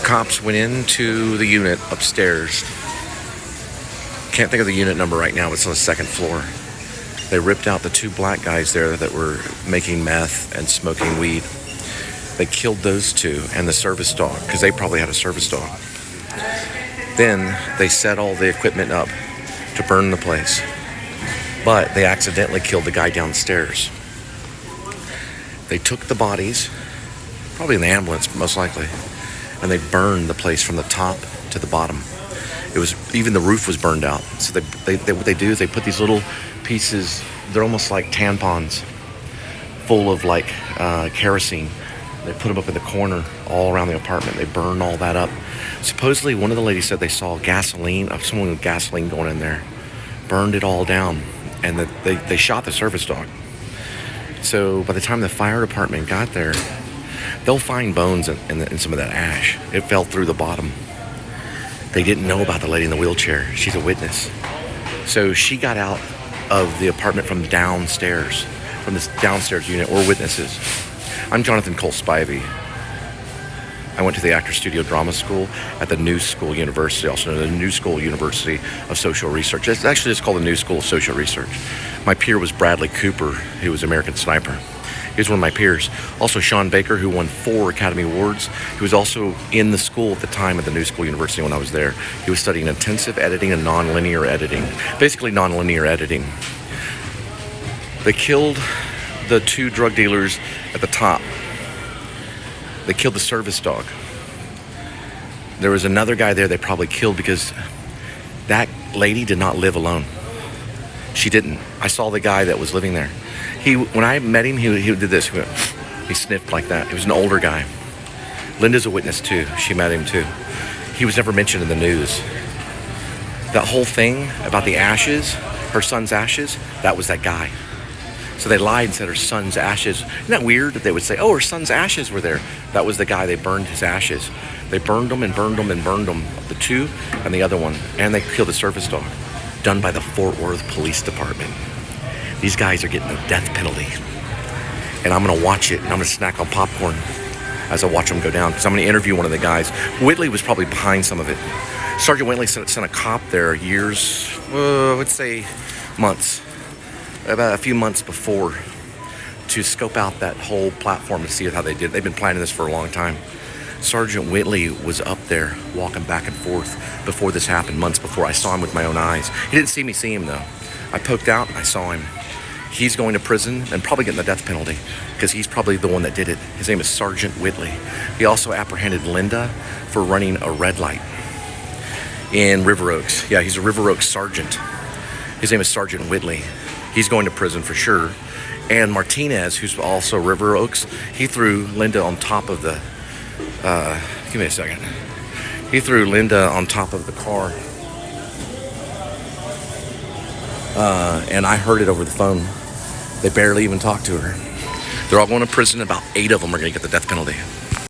cops went into the unit upstairs. Can't think of the unit number right now, but it's on the second floor. They ripped out the 2 black guys there that were making meth and smoking weed. They killed those 2 and the service dog, because they probably had a service dog. Then they set all the equipment up to burn the place. But they accidentally killed the guy downstairs. They took the bodies, probably in the ambulance, most likely, and they burned the place from the top to the bottom. It was, even the roof was burned out. So what they do is they put these little pieces, they're almost like tampons, full of like kerosene. They put them up in the corner all around the apartment. They burned all that up. Supposedly, one of the ladies said they saw gasoline, someone with gasoline going in there, burned it all down, and they shot the service dog. So by the time the fire department got there, they'll find bones in some of that ash. It fell through the bottom. They didn't know about the lady in the wheelchair. She's a witness. So she got out of the apartment from downstairs, from this downstairs unit. We're witnesses. I'm Jonathan Cole Spivey. I went to the Actor Studio Drama School at the New School University, also known as the New School University of Social Research. It's actually just called the New School of Social Research. My peer was Bradley Cooper, who was American Sniper. He was one of my peers. Also Sean Baker, who won 4 Academy Awards. He was also in the school at the time at the New School University when I was there. He was studying intensive editing and nonlinear editing. Basically nonlinear editing. They killed the 2 drug dealers at the top. They killed the service dog. There was another guy there they probably killed because that lady did not live alone. She didn't. I saw the guy that was living there. When I met him, he did this. He sniffed like that. He was an older guy. Linda's a witness too. She met him too. He was never mentioned in the news. That whole thing about the ashes, her son's ashes, that was that guy. So they lied and said her son's ashes. Isn't that weird that they would say, oh, her son's ashes were there? That was the guy. They burned his ashes. They burned them and burned them and burned them. The 2 and the other one. And they killed the service dog. Done by the Fort Worth Police Department. These guys are getting the death penalty. And I'm going to watch it, and I'm going to snack on popcorn as I watch them go down, because I'm going to interview one of the guys. Whitley was probably behind some of it. Sergeant Whitley sent a cop there years, I would say months, about a few months before, to scope out that whole platform to see how they did. They've been planning this for a long time. Sergeant Whitley was up there walking back and forth before this happened, months before. I saw him with my own eyes. He didn't see me see him, though. I poked out and I saw him. He's going to prison and probably getting the death penalty because he's probably the one that did it. His name is Sergeant Whitley. He also apprehended Linda for running a red light in River Oaks. Yeah, he's a River Oaks sergeant. His name is Sergeant Whitley. He's going to prison for sure. And Martinez, who's also River Oaks, he threw Linda on top of the, give me a second. He threw Linda on top of the car. And I heard it over the phone. They barely even talked to her. They're all going to prison. About 8 of them are going to get the death penalty.